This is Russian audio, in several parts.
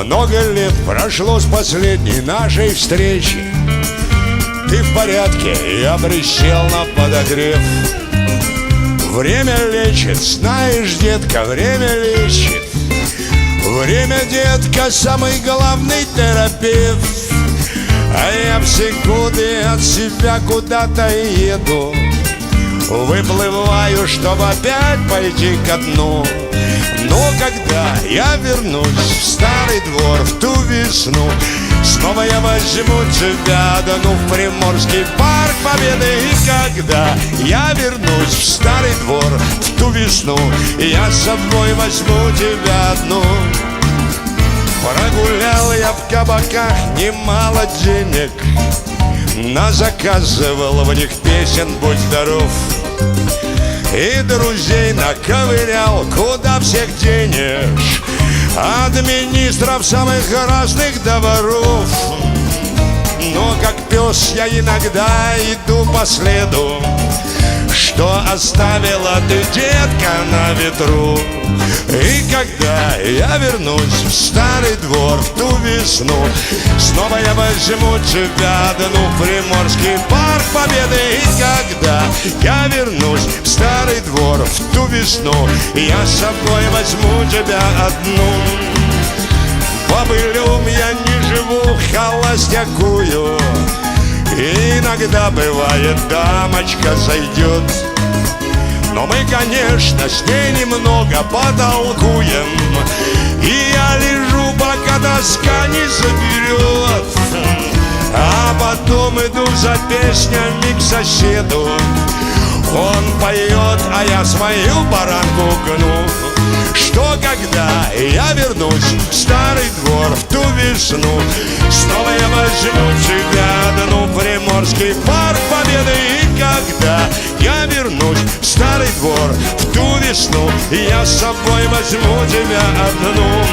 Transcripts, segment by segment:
Много лет прошло с последней нашей встречи. Ты в порядке, я присел на подогрев. Время лечит, знаешь, детка, время лечит. Время, детка, самый главный терапевт. А я в секунды от себя куда-то еду. Выплываю, чтобы опять пойти ко дну. Но когда я вернусь в старый двор, в ту весну, снова я возьму тебя, да ну в Приморский парк Победы. И когда я вернусь в старый двор, в ту весну, я с собой возьму тебя одну. Прогулял я в кабаках немало денег, назаказывал в них песен, будь здоров. И друзей наковырял, куда всех денешь, от министров самых разных до воров. Но как пес я иногда иду по следу, что оставила ты, детка, на ветру. И когда я вернусь в старый двор, в ту весну, снова я возьму тебя, да ну в Приморский парк Победы. И когда я вернусь в старый двор, в ту весну, я с собой возьму тебя одну. Бобылем я не живу, холостякую. Иногда бывает, дамочка зайдет, но мы, конечно, с ней немного потолкуем. И я лежу, пока тоска не заберет, а потом иду за песнями к соседу. Он поет, а я свою баранку гну. Что когда я вернусь в старый двор, в ту весну, снова я возьму тебя, да ну в Приморский парк Победы. И когда я вернусь в старый двор, в ту весну, я с собой возьму тебя одну.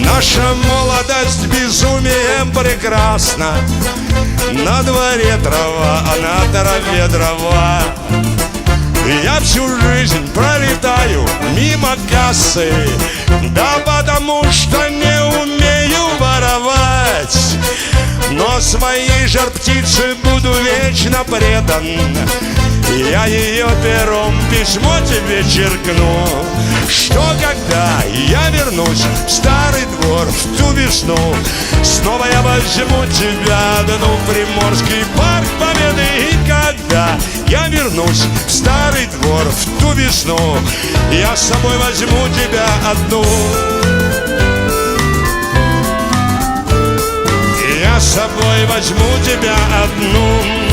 Наша молодость безумием прекрасна. На дворе трава, а на траве дрова. Я всю жизнь пролетаю мимо кассы, да потому что не умею воровать. Но своей жар птице буду вечно предан. Я ее пером письмо тебе черкну. Что когда я вернусь в старый двор, в ту весну, снова я возьму тебя, да ну в Приморский парк Победы. И когда я вернусь в старый двор, в ту весну, я с собой возьму тебя одну. Я с собой возьму тебя одну.